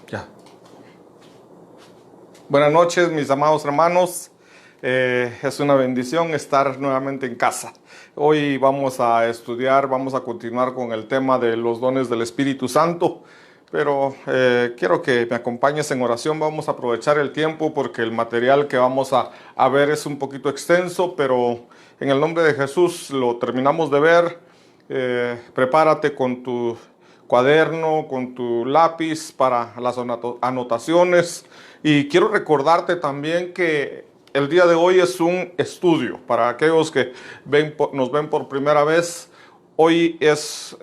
Ya. Buenas noches, mis amados hermanos. Es una bendición estar nuevamente en casa. Hoy vamos a estudiar, vamos a continuar con el tema de los dones del Espíritu Santo. Pero quiero que me acompañes en oración. Vamos a aprovechar el tiempo porque el material que vamos a ver es un poquito extenso, pero en el nombre de Jesús lo terminamos de ver. Prepárate con tu cuaderno, con tu lápiz para las anotaciones. Y quiero recordarte también que el día de hoy es un estudio. Para aquellos que nos ven por primera vez, hoy es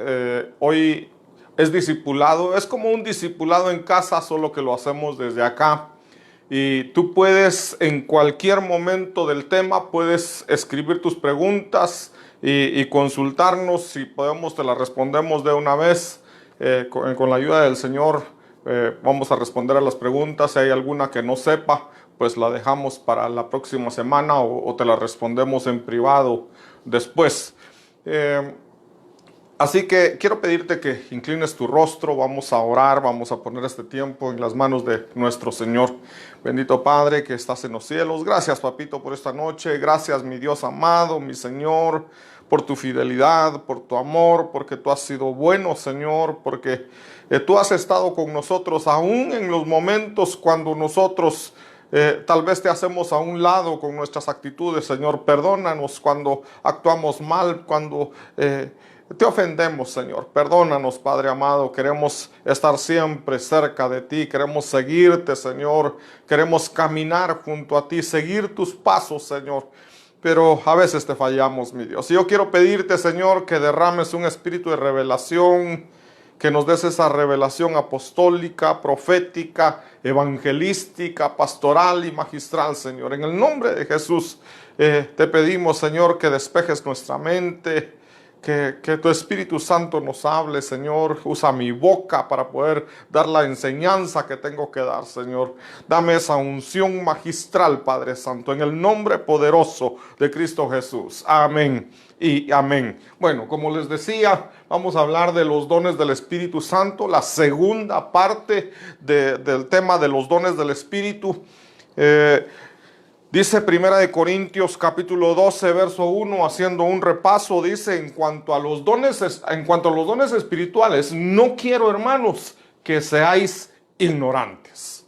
discipulado. Es como un discipulado en casa, solo que lo hacemos desde acá. Y tú puedes, en cualquier momento del tema, puedes escribir tus preguntas y consultarnos. Si podemos, te las respondemos de una vez. Con la ayuda del Señor, vamos a responder a las preguntas. Si hay alguna que no sepa, pues la dejamos para la próxima semana o te la respondemos en privado después. Así que quiero pedirte que inclines tu rostro, vamos a orar, vamos a poner este tiempo en las manos de nuestro Señor. Bendito Padre que estás en los cielos, gracias Papito por esta noche, gracias mi Dios amado, mi Señor, por tu fidelidad, por tu amor, porque tú has sido bueno, Señor, porque tú has estado con nosotros aún en los momentos cuando nosotros tal vez te hacemos a un lado con nuestras actitudes, Señor. Perdónanos cuando actuamos mal, cuando te ofendemos, Señor. Perdónanos, Padre amado. Queremos estar siempre cerca de ti. Queremos seguirte, Señor. Queremos caminar junto a ti, seguir tus pasos, Señor. Pero a veces te fallamos, mi Dios. Y yo quiero pedirte, Señor, que derrames un espíritu de revelación, que nos des esa revelación apostólica, profética, evangelística, pastoral y magistral, Señor. En el nombre de Jesús te pedimos, Señor, que despejes nuestra mente, que tu Espíritu Santo nos hable, Señor. Usa mi boca para poder dar la enseñanza que tengo que dar, Señor. Dame esa unción magistral, Padre Santo, en el nombre poderoso de Cristo Jesús. Amén y amén. Bueno, como les decía, vamos a hablar de los dones del Espíritu Santo, la segunda parte del tema de los dones del Espíritu. Dice Primera de Corintios capítulo 12 verso 1, haciendo un repaso, dice: en cuanto a los dones espirituales, no quiero, hermanos, que seáis ignorantes.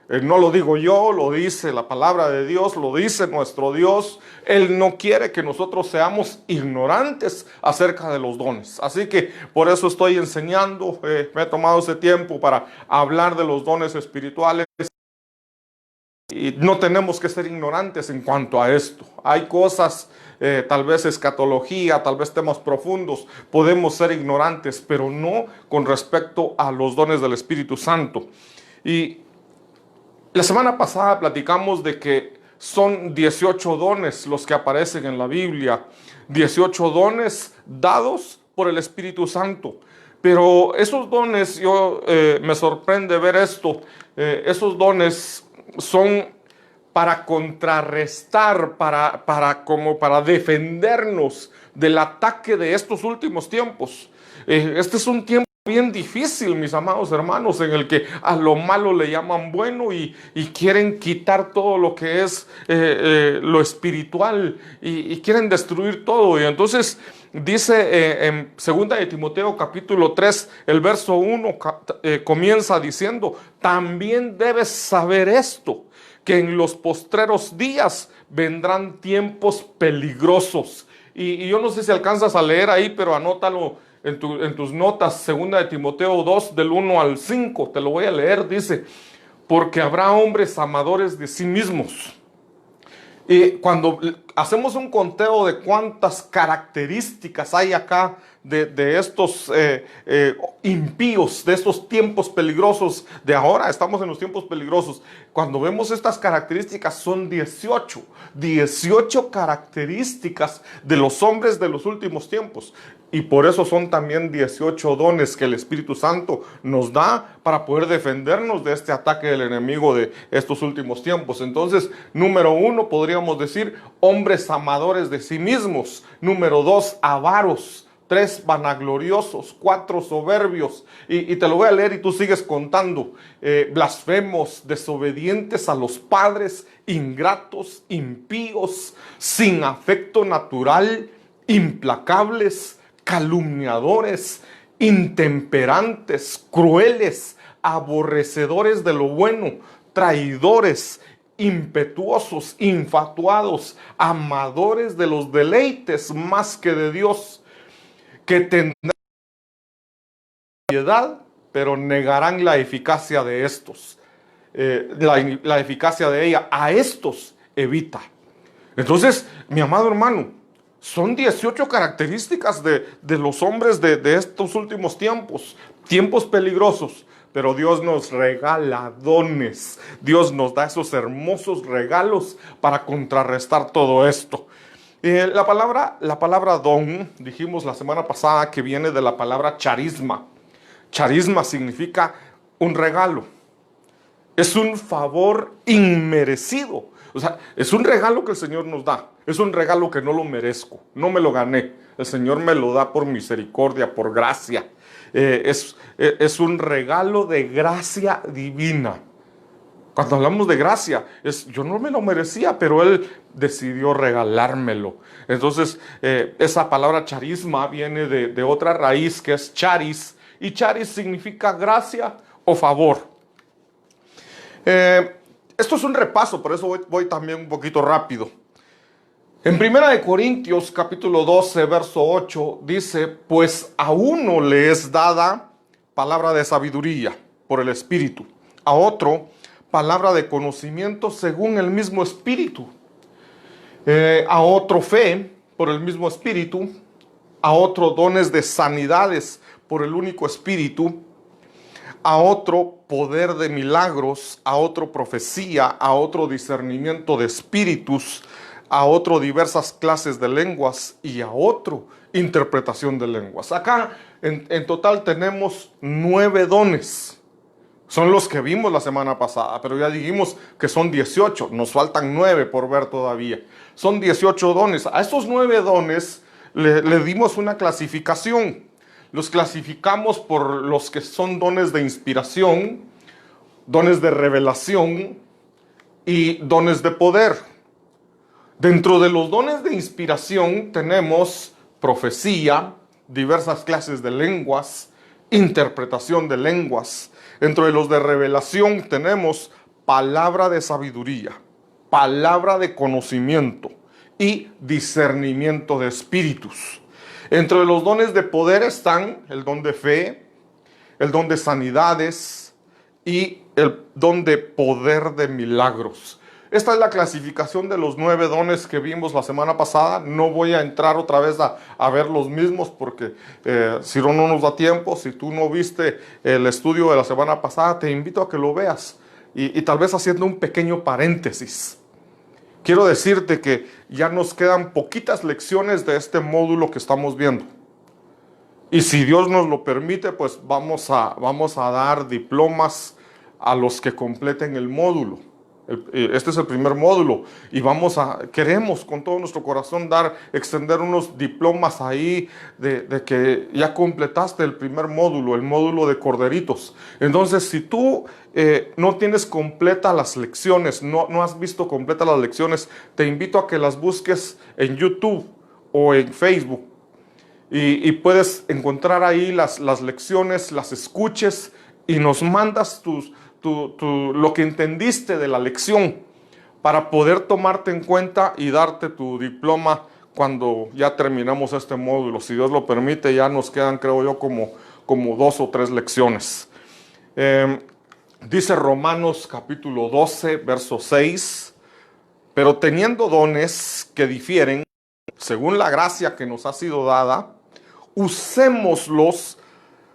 No lo digo yo, lo dice la palabra de Dios, lo dice nuestro Dios. Él no quiere que nosotros seamos ignorantes acerca de los dones. Así que por eso estoy enseñando, me he tomado ese tiempo para hablar de los dones espirituales. Y no tenemos que ser ignorantes en cuanto a esto. Hay cosas, tal vez escatología, tal vez temas profundos, podemos ser ignorantes, pero no con respecto a los dones del Espíritu Santo. Y la semana pasada platicamos de que son 18 dones los que aparecen en la Biblia, 18 dones dados por el Espíritu Santo. Pero esos dones, me sorprende ver esto, esos dones son para contrarrestar, para defendernos del ataque de estos últimos tiempos. Este es un tiempo bien difícil, mis amados hermanos, en el que a lo malo le llaman bueno y quieren quitar todo lo que es lo espiritual y quieren destruir todo. Y entonces dice en 2 de Timoteo capítulo 3, el verso 1 comienza diciendo: también debes saber esto, que en los postreros días vendrán tiempos peligrosos. Y yo no sé si alcanzas a leer ahí, pero anótalo en tus notas. 2 de Timoteo 2, del 1 al 5, te lo voy a leer. Dice: porque habrá hombres amadores de sí mismos. Y cuando hacemos un conteo de cuántas características hay acá de estos impíos, de estos tiempos peligrosos de ahora, estamos en los tiempos peligrosos. Cuando vemos estas características, son 18 características de los hombres de los últimos tiempos. Y por eso son también 18 dones que el Espíritu Santo nos da para poder defendernos de este ataque del enemigo de estos últimos tiempos. Entonces, número 1, podríamos decir, hombres amadores de sí mismos. Número 2, avaros. 3 vanagloriosos, 4 soberbios, y te lo voy a leer y tú sigues contando. Blasfemos, desobedientes a los padres, ingratos, impíos, sin afecto natural, implacables, calumniadores, intemperantes, crueles, aborrecedores de lo bueno, traidores, impetuosos, infatuados, amadores de los deleites más que de Dios, que tendrán piedad, pero negarán la eficacia de estos, la eficacia de ella. A estos evita. Entonces, mi amado hermano, son 18 características de los hombres de estos últimos tiempos, tiempos peligrosos. Pero Dios nos regala dones. Dios nos da esos hermosos regalos para contrarrestar todo esto. La palabra don, dijimos la semana pasada que viene de la palabra charisma. Charisma significa un regalo. Es un favor inmerecido. O sea, es un regalo que el Señor nos da. Es un regalo que no lo merezco. No me lo gané. El Señor me lo da por misericordia, por gracia. Es un regalo de gracia divina. Cuando hablamos de gracia, yo no me lo merecía, pero Él decidió regalármelo. Entonces, esa palabra charisma viene de otra raíz que es charis, y charis significa gracia o favor. Esto es un repaso, por eso voy también un poquito rápido. En 1 Corintios capítulo 12, verso 8, dice, pues a uno le es dada palabra de sabiduría por el Espíritu, a otro palabra de conocimiento según el mismo Espíritu, a otro fe por el mismo Espíritu, a otro dones de sanidades por el único Espíritu, a otro poder de milagros, a otro profecía, a otro discernimiento de espíritus, a otro diversas clases de lenguas y a otro interpretación de lenguas. Acá en total tenemos 9 dones. Son los que vimos la semana pasada, pero ya dijimos que son 18. Nos faltan 9 por ver todavía. Son 18 dones. A estos 9 dones le dimos una clasificación. Los clasificamos por los que son dones de inspiración, dones de revelación y dones de poder. Dentro de los dones de inspiración tenemos profecía, diversas clases de lenguas, interpretación de lenguas. Dentro de los de revelación tenemos palabra de sabiduría, palabra de conocimiento y discernimiento de espíritus. Entre los dones de poder están el don de fe, el don de sanidades y el don de poder de milagros. Esta es la clasificación de los 9 dones que vimos la semana pasada. No voy a entrar otra vez a ver los mismos porque si no nos da tiempo. Si tú no viste el estudio de la semana pasada, te invito a que lo veas. Y tal vez haciendo un pequeño paréntesis. Quiero decirte que ya nos quedan poquitas lecciones de este módulo que estamos viendo. Y si Dios nos lo permite, pues vamos a dar diplomas a los que completen el módulo. Este es el primer módulo y queremos con todo nuestro corazón extender unos diplomas ahí de que ya completaste el primer módulo, el módulo de corderitos. Entonces, si tú no tienes completas las lecciones, no has visto completas las lecciones, te invito a que las busques en YouTube o en Facebook y puedes encontrar ahí las lecciones, las escuches y nos mandas lo que entendiste de la lección para poder tomarte en cuenta y darte tu diploma cuando ya terminamos este módulo. Si Dios lo permite, ya nos quedan, creo yo, como 2 o 3 lecciones. Dice Romanos capítulo 12, verso 6, pero teniendo dones que difieren, según la gracia que nos ha sido dada, usémoslos.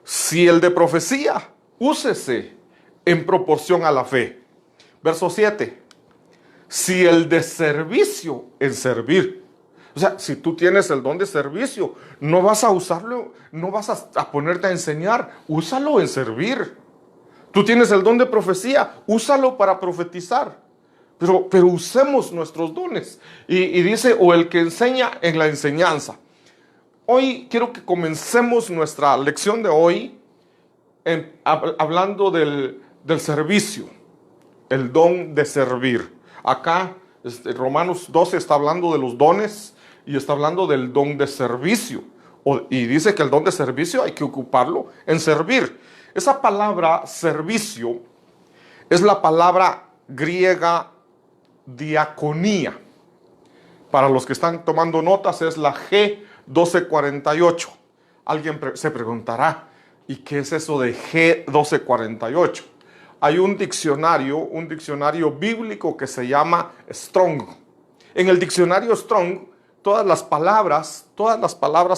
Si el de profecía, úsese en proporción a la fe. Verso 7. Si el de servicio, en servir. O sea, si tú tienes el don de servicio, no vas a usarlo, no vas a ponerte a enseñar, úsalo en servir. Tú tienes el don de profecía, úsalo para profetizar. Pero usemos nuestros dones. Y dice, o el que enseña en la enseñanza. hoy quiero que comencemos nuestra lección de hoy hablando del servicio, el don de servir. Acá Romanos 12 está hablando de los dones y está hablando del don de servicio. Y dice que el don de servicio hay que ocuparlo en servir. Esa palabra servicio es la palabra griega diaconía. Para los que están tomando notas es la G1248. Alguien se preguntará, ¿y qué es eso de G1248? Hay un diccionario bíblico que se llama Strong. En el diccionario Strong, todas las palabras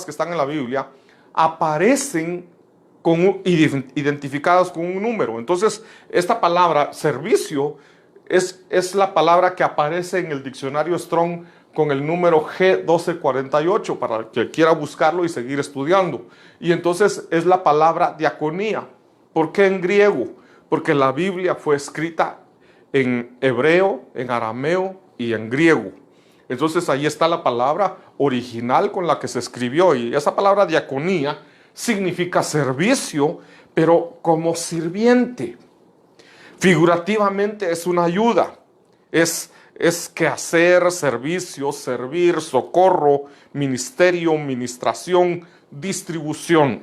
que están en la Biblia aparecen identificadas con un número. Entonces, esta palabra servicio es la palabra que aparece en el diccionario Strong con el número G1248 para el que quiera buscarlo y seguir estudiando. Y entonces es la palabra diaconía. ¿Por qué en griego? Porque la Biblia fue escrita en hebreo, en arameo y en griego. Entonces ahí está la palabra original con la que se escribió. Y esa palabra diaconía significa servicio, pero como sirviente. Figurativamente es una ayuda. Es quehacer, servicio, servir, socorro, ministerio, ministración, distribución.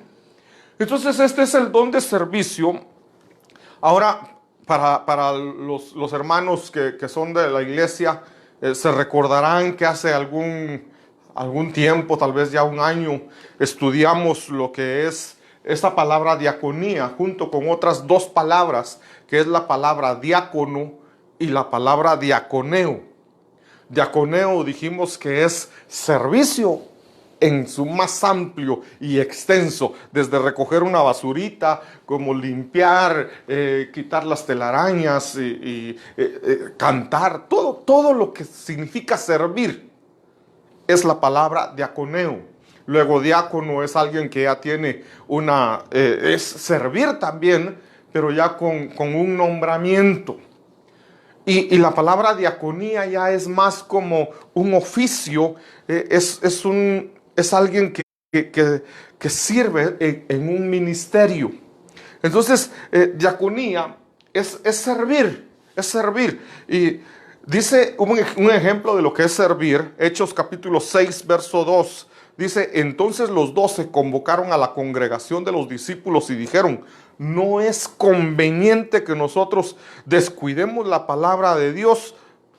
Entonces este es el don de servicio. Ahora, para los hermanos que son de la iglesia, se recordarán que hace algún tiempo, tal vez ya un año, estudiamos lo que es esta palabra diaconía, junto con otras dos palabras, que es la palabra diácono y la palabra diaconeo. Diaconeo dijimos que es servicio en su más amplio y extenso, desde recoger una basurita, como limpiar, quitar las telarañas y cantar, todo lo que significa servir es la palabra diaconeo. Luego diácono es alguien que ya tiene es servir también, pero ya con un nombramiento. Y la palabra diaconía ya es más como un oficio, es alguien que sirve en un ministerio. Entonces, diaconía es servir. Y dice un ejemplo de lo que es servir, Hechos capítulo 6, verso 2. Dice, entonces los 12 convocaron a la congregación de los discípulos y dijeron, no es conveniente que nosotros descuidemos la palabra de Dios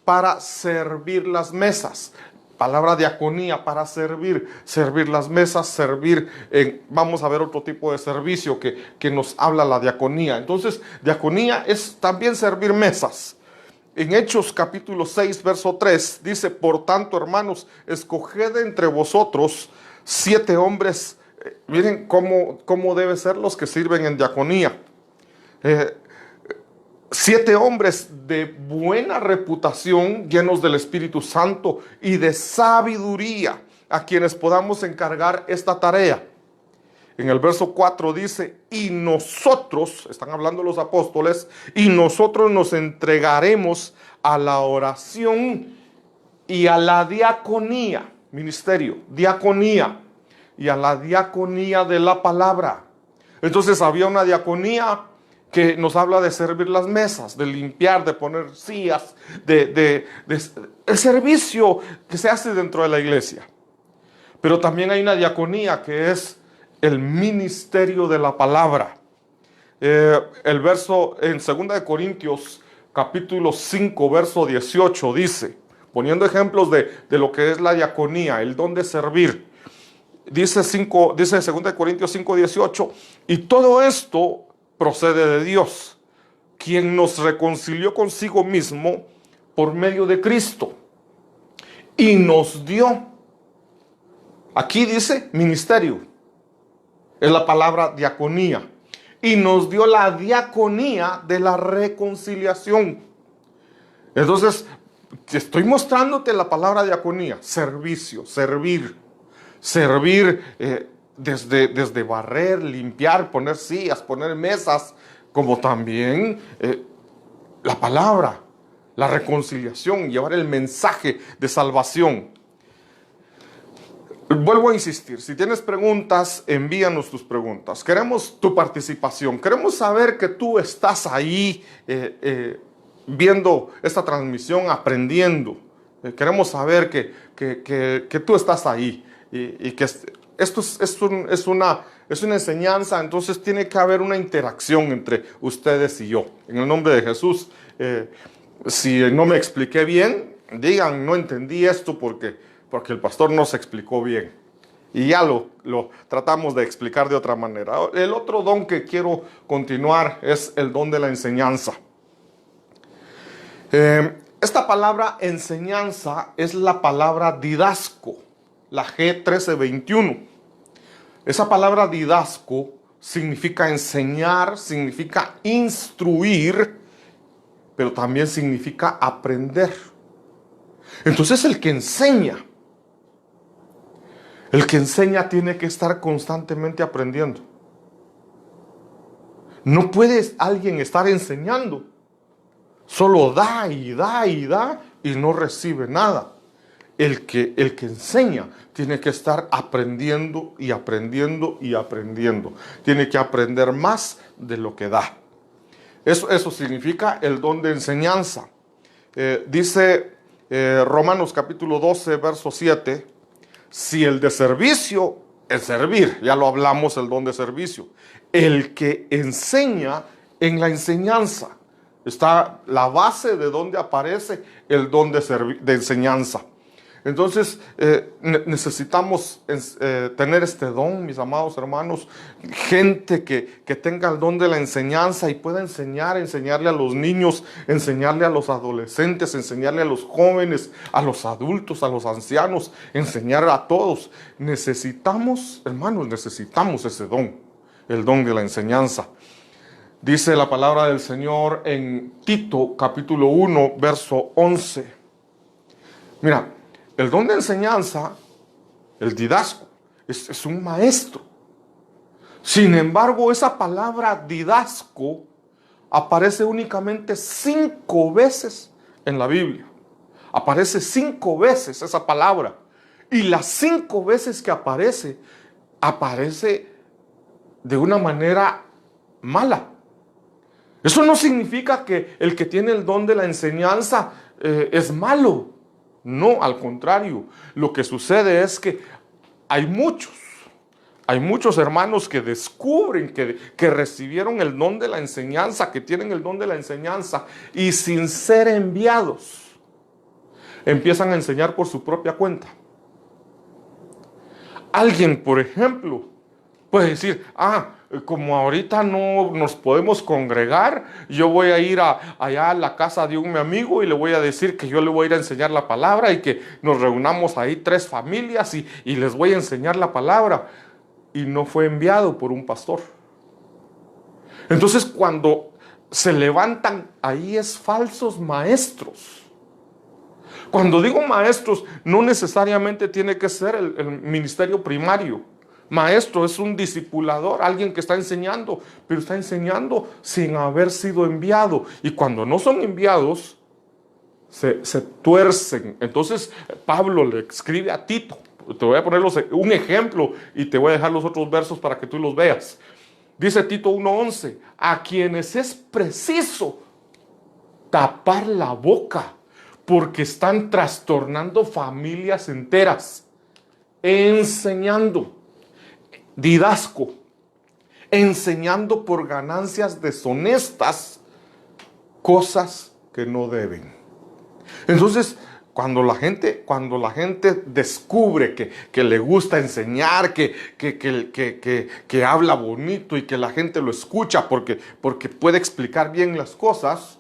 para servir las mesas. Palabra diaconía, para servir las mesas, vamos a ver otro tipo de servicio que nos habla la diaconía. Entonces, diaconía es también servir mesas. En Hechos capítulo 6, verso 3, dice, por tanto, hermanos, escoged entre vosotros 7 hombres. Miren cómo deben ser los que sirven en diaconía. 7 hombres de buena reputación, llenos del Espíritu Santo y de sabiduría, a quienes podamos encargar esta tarea. En el verso 4 dice, y nosotros, están hablando los apóstoles, y nosotros nos entregaremos a la oración y a la diaconía, ministerio, diaconía, y a la diaconía de la palabra. Entonces había una diaconía que nos habla de servir las mesas, de limpiar, de poner sillas, el servicio que se hace dentro de la iglesia. Pero también hay una diaconía que es el ministerio de la palabra. El verso en 2 Corintios capítulo 5 verso 18 dice, poniendo ejemplos de lo que es la diaconía, el don de servir, dice 2 Corintios 5 18, y todo esto procede de Dios, quien nos reconcilió consigo mismo por medio de Cristo y nos dio, aquí dice ministerio, es la palabra diaconía, y nos dio la diaconía de la reconciliación. Entonces, estoy mostrándote la palabra diaconía, servicio, servir, desde barrer, limpiar, poner sillas, poner mesas, como también la palabra, la reconciliación, llevar el mensaje de salvación. Vuelvo a insistir, si tienes preguntas, envíanos tus preguntas. Queremos tu participación, queremos saber que tú estás ahí viendo esta transmisión, aprendiendo. Queremos saber que tú estás ahí y que esto es una enseñanza, entonces tiene que haber una interacción entre ustedes y yo. En el nombre de Jesús, si no me expliqué bien, digan, no entendí esto porque el pastor no se explicó bien. Y ya lo tratamos de explicar de otra manera. El otro don que quiero continuar es el don de la enseñanza. Esta palabra enseñanza es la palabra didasco, la G1321. Esa palabra didasco significa enseñar, significa instruir, pero también significa aprender. Entonces el que enseña tiene que estar constantemente aprendiendo. No puede alguien estar enseñando, solo da y da y da y no recibe nada. El que enseña tiene que estar aprendiendo y aprendiendo y aprendiendo. Tiene que aprender más de lo que da. Eso significa el don de enseñanza. Dice Romanos capítulo 12, verso 7, si el de servicio es servir, ya lo hablamos, el don de servicio. El que enseña en la enseñanza. Está la base de donde aparece el don de enseñanza. Entonces necesitamos tener este don, mis amados hermanos, gente que tenga el don de la enseñanza y pueda enseñarle a los niños, enseñarle a los adolescentes, enseñarle a los jóvenes, a los adultos, a los ancianos, enseñar a todos. Necesitamos, hermanos, necesitamos ese don, el don de la enseñanza. Dice la palabra del Señor en Tito capítulo 1, verso 11. Mira, el don de enseñanza, el didasco, es un maestro. Sin embargo, esa palabra didasco aparece únicamente 5 veces en la Biblia. Aparece 5 veces esa palabra. Y las 5 veces que aparece de una manera mala. Eso no significa que el que tiene el don de la enseñanza es malo. No, al contrario. Lo que sucede es que hay muchos hermanos que descubren que recibieron el don de la enseñanza, que tienen el don de la enseñanza, y sin ser enviados, empiezan a enseñar por su propia cuenta. Alguien, por ejemplo, puede decir, como ahorita no nos podemos congregar, yo voy a ir allá a la casa de un mi amigo y le voy a decir que yo le voy a ir a enseñar la palabra y que nos reunamos ahí 3 familias y les voy a enseñar la palabra. Y no fue enviado por un pastor. Entonces cuando se levantan ahí es falsos maestros. Cuando digo maestros, no necesariamente tiene que ser el ministerio primario. Maestro es un discipulador, alguien que está enseñando, pero está enseñando sin haber sido enviado. Y cuando no son enviados, se tuercen. Entonces Pablo le escribe a Tito. Te voy a poner un ejemplo y te voy a dejar los otros versos para que tú los veas. Dice Tito 1:11, a quienes es preciso tapar la boca porque están trastornando familias enteras, enseñando. Didasco, enseñando por ganancias deshonestas cosas que no deben. Entonces, cuando la gente descubre que le gusta enseñar, que habla bonito y que la gente lo escucha porque puede explicar bien las cosas,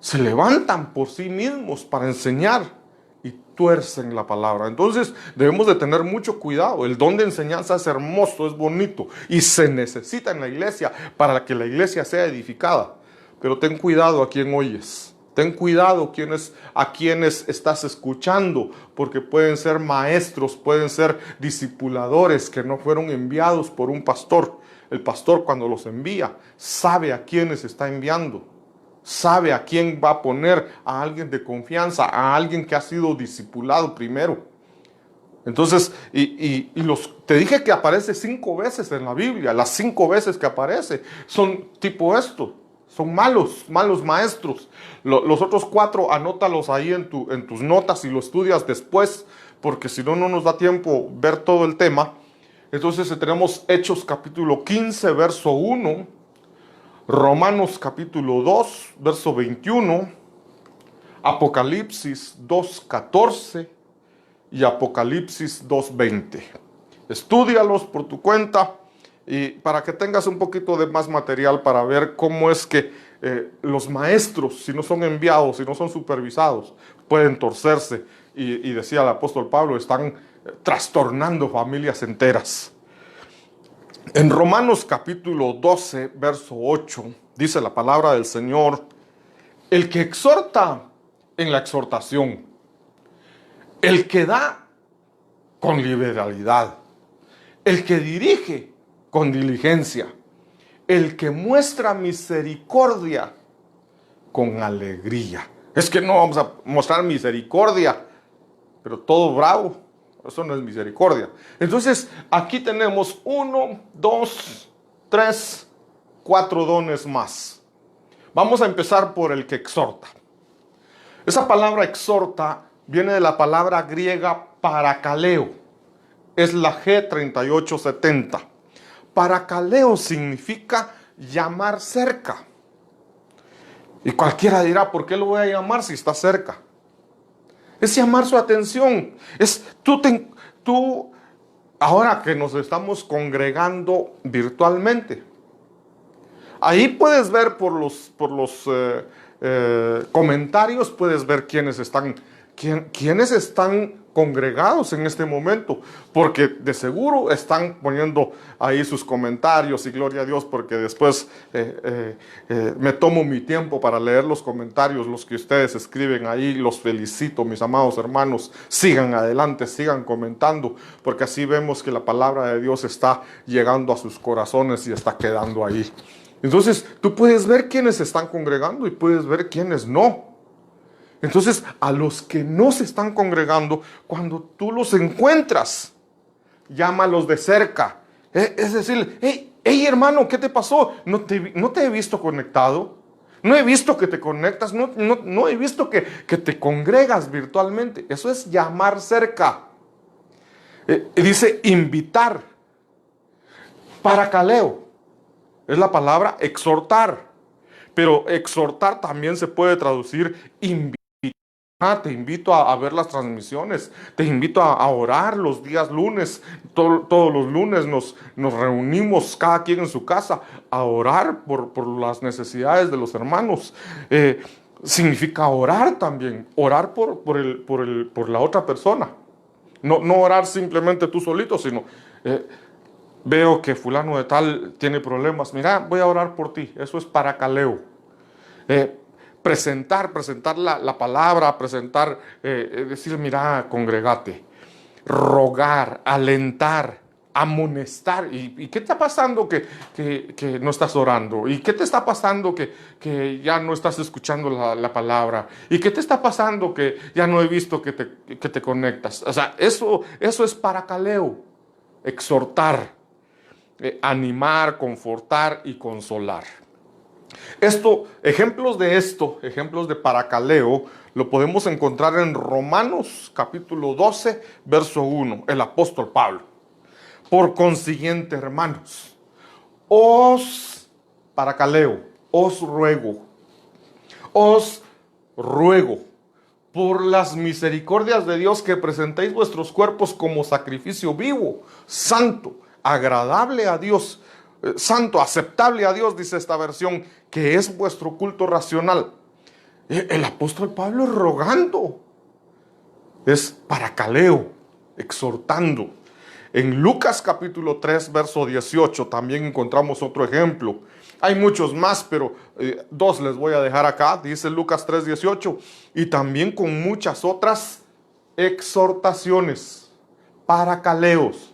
se levantan por sí mismos para enseñar y tuercen la palabra. Entonces debemos de tener mucho cuidado. El don de enseñanza es hermoso, es bonito y se necesita en la iglesia para que la iglesia sea edificada. Pero ten cuidado a quien oyes. Ten cuidado a quienes estás escuchando, porque pueden ser maestros, pueden ser discipuladores que no fueron enviados por un pastor. El pastor, cuando los envía, sabe a quiénes está enviando. Sabe a quién va a poner, a alguien de confianza, a alguien que ha sido discipulado primero. Entonces, te dije que aparece 5 veces en la Biblia. Las 5 veces que aparece son tipo esto. Son malos maestros. Los otros 4, anótalos ahí en tus notas y lo estudias después, porque si no, no nos da tiempo ver todo el tema. Entonces tenemos Hechos capítulo 15, verso 1, Romanos capítulo 2, verso 21, Apocalipsis 2, 14 y Apocalipsis 2, 20. Estúdialos por tu cuenta y para que tengas un poquito de más material para ver cómo es que los maestros, si no son enviados, si no son supervisados, pueden torcerse y decía el apóstol Pablo, están trastornando familias enteras. En Romanos capítulo 12, verso 8, dice la palabra del Señor: el que exhorta en la exhortación, el que da con liberalidad, el que dirige con diligencia, el que muestra misericordia con alegría. Es que no vamos a mostrar misericordia, pero todo bravo, eso no es misericordia. Entonces, aquí tenemos 1, 2, 3, 4 dones más. Vamos a empezar por el que exhorta. Esa palabra exhorta viene de la palabra griega parakaleo. Es la G3870. Parakaleo significa llamar cerca. Y cualquiera dirá, ¿por qué lo voy a llamar si está cerca? Es llamar su atención. Es tú, ahora que nos estamos congregando virtualmente, ahí puedes ver por los comentarios, puedes ver quiénes están congregados en este momento, porque de seguro están poniendo ahí sus comentarios, y gloria a Dios, porque después me tomo mi tiempo para leer los comentarios, los que ustedes escriben ahí. Los felicito, mis amados hermanos. Sigan adelante, sigan comentando, porque así vemos que la palabra de Dios está llegando a sus corazones y está quedando ahí. Entonces tú puedes ver quiénes se están congregando y puedes ver quiénes no. Entonces, a los que no se están congregando, cuando tú los encuentras, llámalos de cerca. Es decir, hey hermano, ¿qué te pasó? No te he visto conectado. No he visto que te conectas. No he visto que te congregas virtualmente. Eso es llamar cerca. Dice invitar. Parakaleo es la palabra exhortar. Pero exhortar también se puede traducir invitar. Te invito a ver las transmisiones, te invito a orar los días lunes. Todos los lunes nos reunimos cada quien en su casa a orar por las necesidades de los hermanos. Significa orar también, orar por la otra persona. No orar simplemente tú solito, sino veo que fulano de tal tiene problemas. Mira, voy a orar por ti. Eso es parakaleo. Presentar la palabra, decir, mira, congregate, rogar, alentar, amonestar. ¿Y qué está pasando que no estás orando? ¿Y qué te está pasando que ya no estás escuchando la palabra? ¿Y qué te está pasando que ya no he visto que te conectas? O sea, eso es parakaleo, exhortar, animar, confortar y consolar. Ejemplos de parakaleo, lo podemos encontrar en Romanos capítulo 12, verso 1, el apóstol Pablo. Por consiguiente, hermanos, parakaleo, os ruego, por las misericordias de Dios, que presentéis vuestros cuerpos como sacrificio vivo, santo, agradable a Dios, santo, aceptable a Dios, dice esta versión, que es vuestro culto racional. El apóstol Pablo rogando, es parakaleo, exhortando. En Lucas capítulo 3, verso 18, también encontramos otro ejemplo. Hay muchos más, pero 2 les voy a dejar acá. Dice Lucas 3, 18, y también con muchas otras exhortaciones, parakaleos.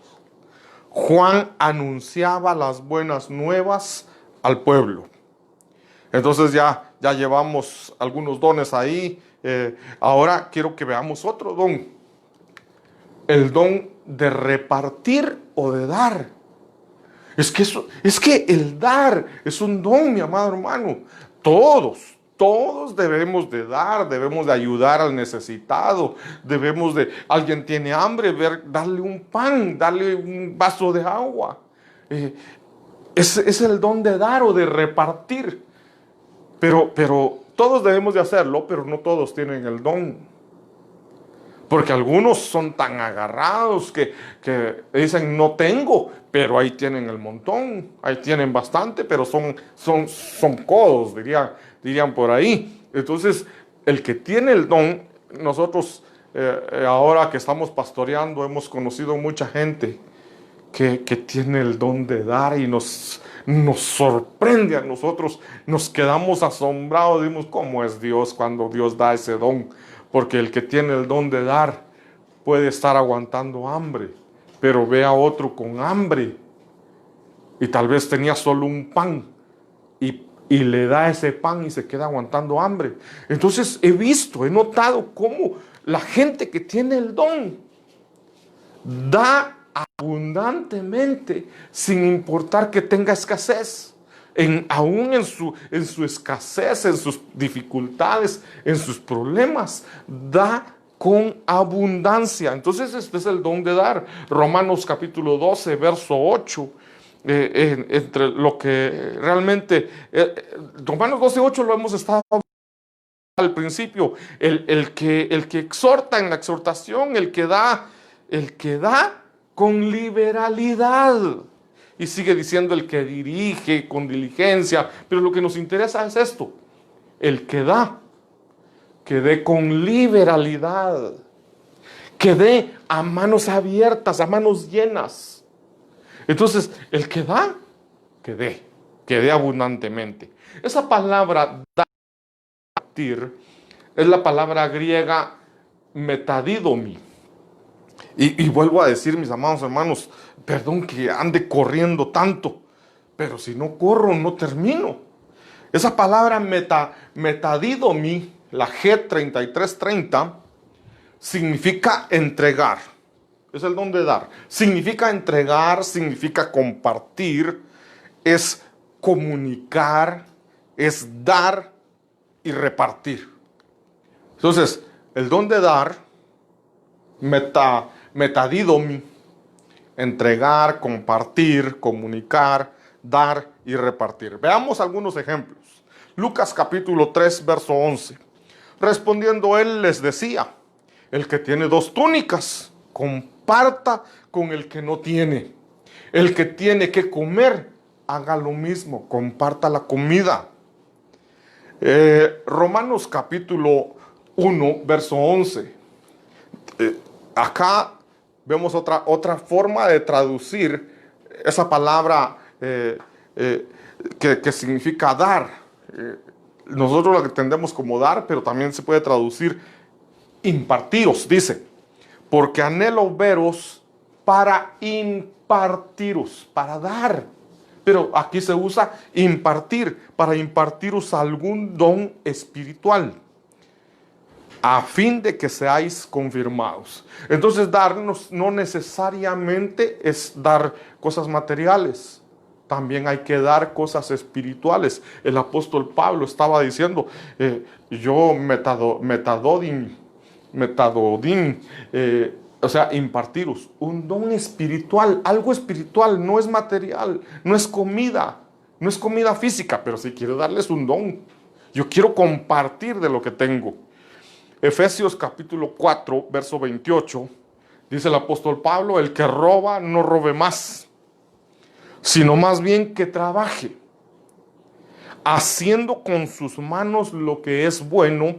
Juan anunciaba las buenas nuevas al pueblo. Entonces ya llevamos algunos dones ahí. Ahora quiero que veamos otro don. el don de repartir o de dar. Es que el dar es un don, mi amado hermano. Todos debemos de dar, debemos de ayudar al necesitado, alguien tiene hambre, darle un pan, darle un vaso de agua. Es el don de dar o de repartir. Pero todos debemos de hacerlo, pero no todos tienen el don. Porque algunos son tan agarrados que dicen no tengo, pero ahí tienen el montón, ahí tienen bastante, pero son codos, dirían por ahí. Entonces, el que tiene el don, nosotros ahora que estamos pastoreando, hemos conocido mucha gente que tiene el don de dar y nos sorprende a nosotros, nos quedamos asombrados, decimos, ¿cómo es Dios cuando Dios da ese don? Porque el que tiene el don de dar puede estar aguantando hambre, pero ve a otro con hambre y tal vez tenía solo un pan y le da ese pan y se queda aguantando hambre. Entonces he notado cómo la gente que tiene el don da abundantemente sin importar que tenga escasez. Aún en su escasez, en sus dificultades, en sus problemas, da con abundancia. Entonces este es el don de dar. Romanos capítulo 12, verso 8. Entre lo que realmente Romanos 12, 8 lo hemos estado al principio. El que exhorta en la exhortación, el que da con liberalidad. Y sigue diciendo el que dirige con diligencia. Pero lo que nos interesa es esto. El que da, que dé con liberalidad. Que dé a manos abiertas, a manos llenas. Entonces, el que da, que dé abundantemente. Esa palabra dar es la palabra griega metadidomi. Y vuelvo a decir, mis amados hermanos, perdón que ande corriendo tanto, pero si no corro, no termino. Esa palabra metadidomi, la G3330, significa entregar. Es el don de dar. Significa entregar, significa compartir, es comunicar, es dar y repartir. Entonces, el don de dar, metadidomi, entregar, compartir, comunicar, dar y repartir. Veamos algunos ejemplos. Lucas capítulo 3, verso 11. Respondiendo él les decía, el que tiene 2 túnicas, comparta con el que no tiene. El que tiene que comer, haga lo mismo, comparta la comida. Romanos capítulo 1, verso 11. Acá vemos otra forma de traducir esa palabra que significa dar. Nosotros lo entendemos como dar, pero también se puede traducir impartiros, dice. Porque anhelo veros para impartiros, para dar. Pero aquí se usa impartir, para impartiros algún don espiritual, a fin de que seáis confirmados. Entonces darnos no necesariamente es dar cosas materiales. También hay que dar cosas espirituales. El apóstol Pablo estaba diciendo, yo metadodin, o sea, impartiros, un don espiritual, algo espiritual, no es material, no es comida física, pero si quiero darles un don, yo quiero compartir de lo que tengo. Efesios capítulo 4, verso 28, dice el apóstol Pablo, el que roba no robe más, sino más bien que trabaje, haciendo con sus manos lo que es bueno,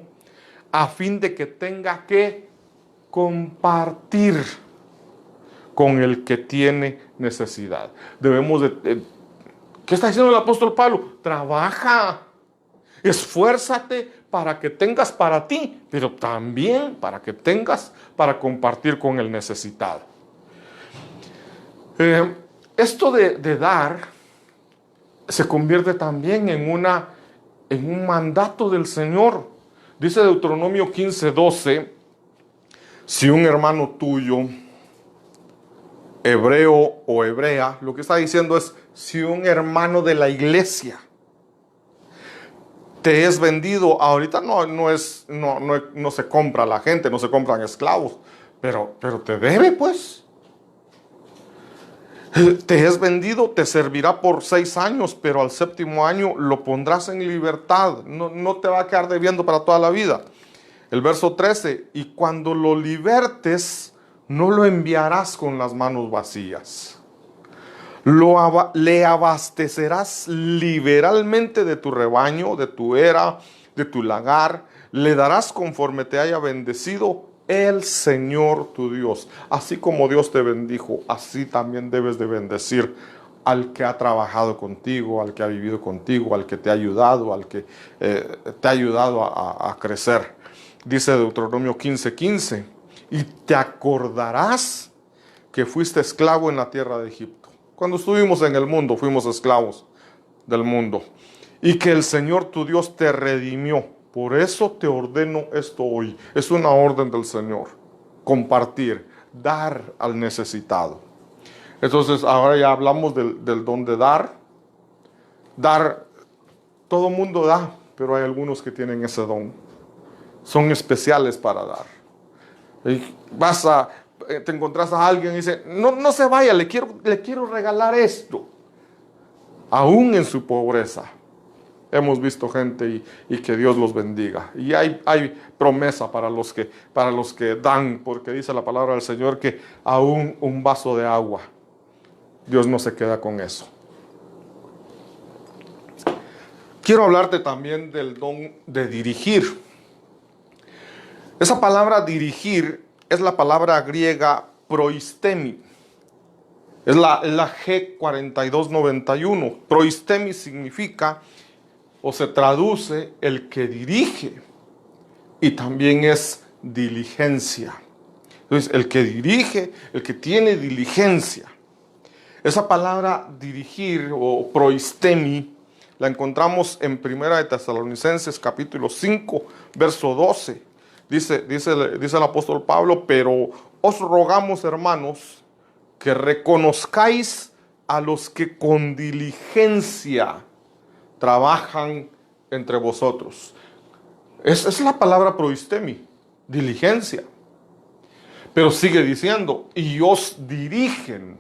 a fin de que tenga que compartir con el que tiene necesidad. Debemos de... ¿Qué está diciendo el apóstol Pablo? Trabaja, esfuérzate para que tengas para ti, pero también para que tengas para compartir con el necesitado. Esto de dar se convierte también en un mandato del Señor. Dice Deuteronomio 15:12, si un hermano tuyo hebreo o hebrea, lo que está diciendo es, si un hermano de la iglesia te es vendido, ahorita no se compra la gente, no se compran esclavos, pero te debe, pues. Te es vendido, te servirá por 6 años, pero al 7º año lo pondrás en libertad. No te va a quedar debiendo para toda la vida. El verso 13, y cuando lo libertes, no lo enviarás con las manos vacías. Le abastecerás liberalmente de tu rebaño, de tu era, de tu lagar. Le darás conforme te haya bendecido el Señor tu Dios. Así como Dios te bendijo, así también debes de bendecir al que ha trabajado contigo, al que ha vivido contigo, al que te ha ayudado, al que te ha ayudado a crecer. Dice Deuteronomio 15:15, y te acordarás que fuiste esclavo en la tierra de Egipto. Cuando estuvimos en el mundo, fuimos esclavos del mundo. Y que el Señor tu Dios te redimió. Por eso te ordeno esto hoy. Es una orden del Señor. Compartir, dar al necesitado. Entonces, ahora ya hablamos del don de dar. Dar, todo mundo da, pero hay algunos que tienen ese don. Son especiales para dar. Y te encontrás a alguien y dice, no se vaya, le quiero regalar esto. Aún en su pobreza. Hemos visto gente y que Dios los bendiga. Y hay promesa para los que dan, porque dice la palabra del Señor que aún un vaso de agua, Dios no se queda con eso. Quiero hablarte también del don de dirigir. Esa palabra dirigir es la palabra griega proistemi. Es la G4291. Proistemi significa o se traduce el que dirige y también es diligencia. Entonces, el que dirige, el que tiene diligencia. Esa palabra dirigir o proistemi la encontramos en 1 de Tesalonicenses capítulo 5, verso 12. Dice el apóstol Pablo, pero os rogamos, hermanos, que reconozcáis a los que con diligencia trabajan entre vosotros. Es la palabra proistemi, diligencia. Pero sigue diciendo, y os dirigen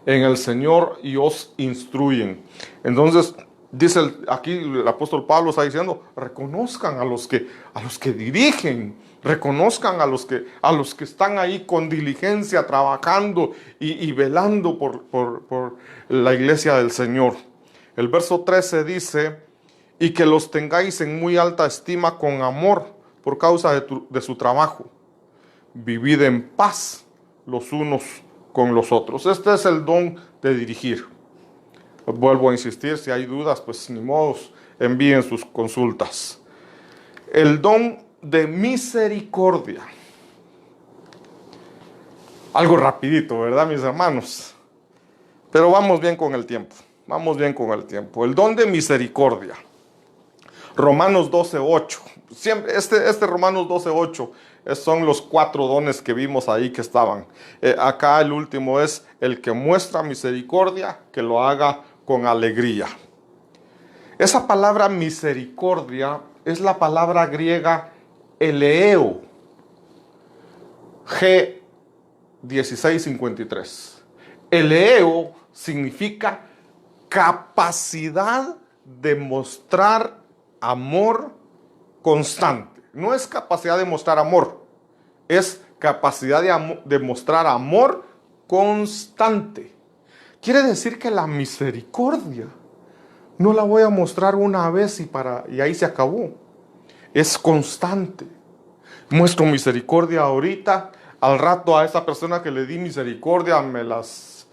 en el Señor y os instruyen. Entonces, dice aquí el apóstol Pablo está diciendo, reconozcan a los que dirigen, reconozcan a los que están ahí con diligencia, trabajando y velando por la iglesia del Señor. El verso 13 dice, y que los tengáis en muy alta estima con amor por causa de su trabajo. Vivid en paz los unos con los otros. Este es el don de dirigir. Vuelvo a insistir, si hay dudas, pues ni modos, envíen sus consultas. El don de misericordia. Algo rapidito, ¿verdad, mis hermanos? Pero vamos bien con el tiempo. Vamos bien con el tiempo. El don de misericordia. Romanos 12:8. Siempre, este Romanos 12:8 son los 4 dones que vimos ahí que estaban. Acá el último es el que muestra misericordia, que lo haga con alegría. Esa palabra misericordia es la palabra griega eleo. G1653. Eleo significa capacidad de mostrar amor constante. No es capacidad de mostrar amor, es capacidad de mostrar amor constante. Quiere decir que la misericordia no la voy a mostrar una vez y ahí se acabó. Es constante. Muestro misericordia ahorita, al rato a esa persona que le di misericordia me las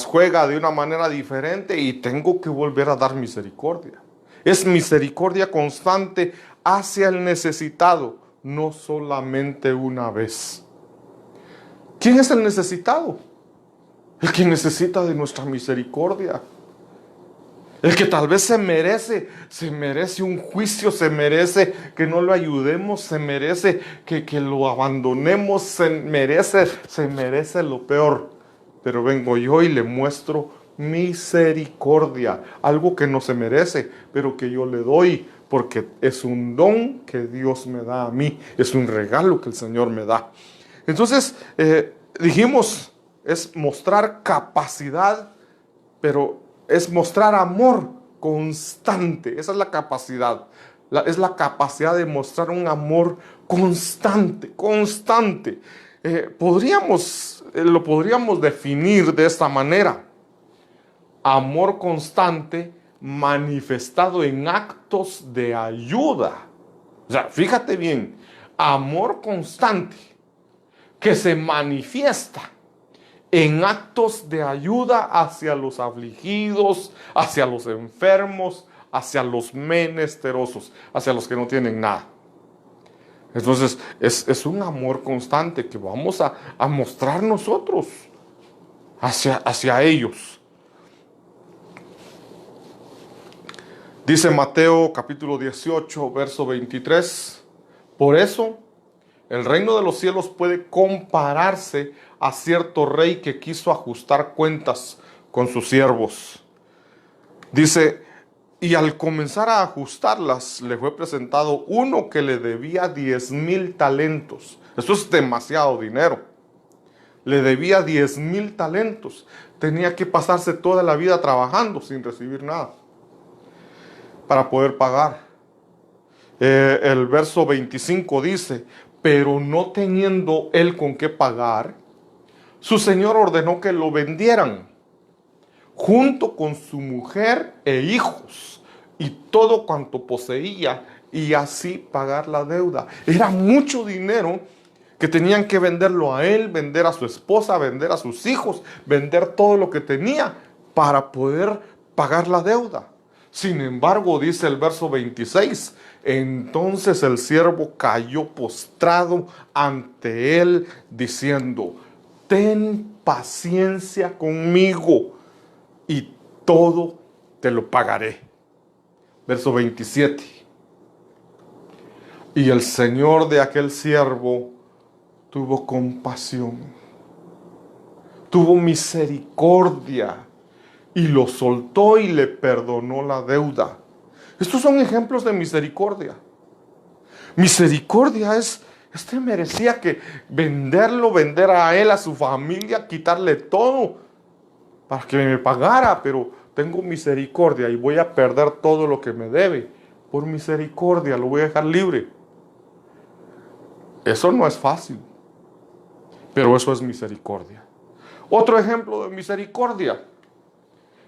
juega de una manera diferente y tengo que volver a dar misericordia. Es misericordia constante hacia el necesitado, no solamente una vez. ¿Quién es el necesitado? El que necesita de nuestra misericordia. El que tal vez se merece un juicio, se merece que no lo ayudemos, se merece que lo abandonemos, se merece lo peor. Pero vengo yo y le muestro misericordia, algo que no se merece, pero que yo le doy, porque es un don que Dios me da a mí, es un regalo que el Señor me da. Entonces, dijimos, es mostrar capacidad, pero es mostrar amor constante. Esa es la capacidad. Es la capacidad de mostrar un amor constante, constante. Lo podríamos definir de esta manera. Amor constante manifestado en actos de ayuda. O sea, fíjate bien, amor constante que se manifiesta en actos de ayuda hacia los afligidos, hacia los enfermos, hacia los menesterosos, hacia los que no tienen nada. Entonces, es un amor constante que vamos a mostrar nosotros hacia ellos. Dice Mateo capítulo 18, verso 23. Por eso, el reino de los cielos puede compararse a cierto rey que quiso ajustar cuentas con sus siervos. Dice, y al comenzar a ajustarlas, le fue presentado uno que le debía 10,000 talentos. Eso es demasiado dinero. Le debía 10,000 talentos. Tenía que pasarse toda la vida trabajando sin recibir nada para poder pagar. El verso 25 dice, pero no teniendo él con qué pagar, su señor ordenó que lo vendieran, junto con su mujer e hijos, y todo cuanto poseía, y así pagar la deuda. Era mucho dinero que tenían que venderlo a él, vender a su esposa, vender a sus hijos, vender todo lo que tenía para poder pagar la deuda. Sin embargo, dice el verso 26, entonces el siervo cayó postrado ante él, diciendo, ten paciencia conmigo y todo te lo pagaré. Verso 27. Y el señor de aquel siervo tuvo compasión, tuvo misericordia, y lo soltó y le perdonó la deuda. Estos son ejemplos de misericordia. Misericordia este merecía que vender a él, a su familia, quitarle todo para que me pagara, pero tengo misericordia y voy a perder todo lo que me debe. Por misericordia lo voy a dejar libre. Eso no es fácil, pero eso es misericordia. Otro ejemplo de misericordia,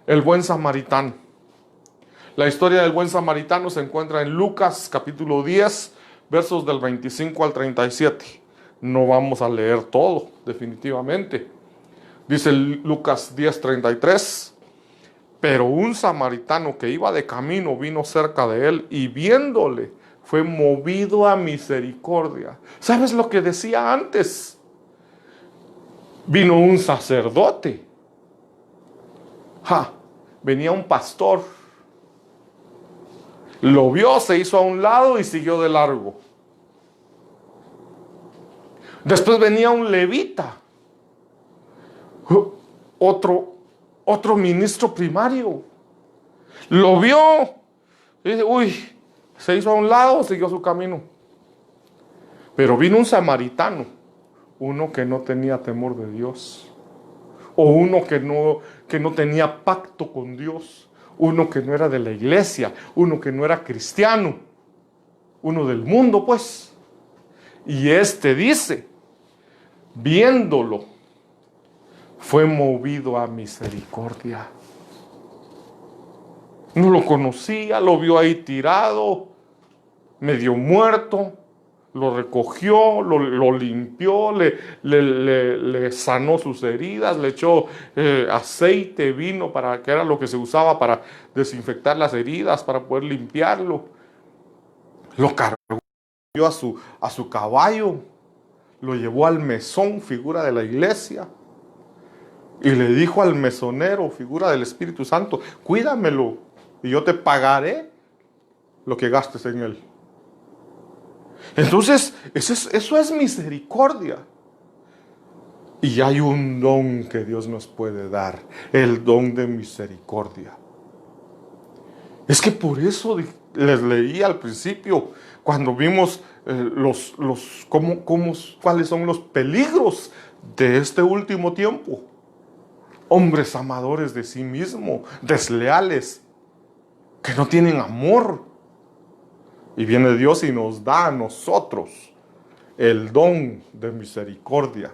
el buen samaritano. La historia del buen samaritano se encuentra en Lucas capítulo 10, versos del 25 al 37. No vamos a leer todo, definitivamente. Dice Lucas 10:33, pero un samaritano que iba de camino vino cerca de él y viéndole fue movido a misericordia. ¿Sabes lo que decía antes? Vino un sacerdote. Venía un pastor. Lo vio, se hizo a un lado y siguió de largo. Después venía un levita. Otro ministro primario. Lo vio. Y dice, se hizo a un lado, siguió su camino. Pero vino un samaritano. Uno que no tenía temor de Dios. O uno que no tenía pacto con Dios. Uno que no era de la iglesia. Uno que no era cristiano. Uno del mundo, pues. Y este dice, viéndolo, fue movido a misericordia. No lo conocía, lo vio ahí tirado, medio muerto. Lo recogió, lo limpió, le sanó sus heridas, le echó aceite, vino, que era lo que se usaba para desinfectar las heridas, para poder limpiarlo. Lo cargó a su caballo, lo llevó al mesón, figura de la iglesia, y le dijo al mesonero, figura del Espíritu Santo, cuídamelo, y yo te pagaré lo que gastes en él. Entonces, eso es misericordia. Y hay un don que Dios nos puede dar, el don de misericordia. Es que por eso les leí al principio, cuando vimos cuáles son los peligros de este último tiempo. Hombres amadores de sí mismos, desleales, que no tienen amor. Y viene Dios y nos da a nosotros el don de misericordia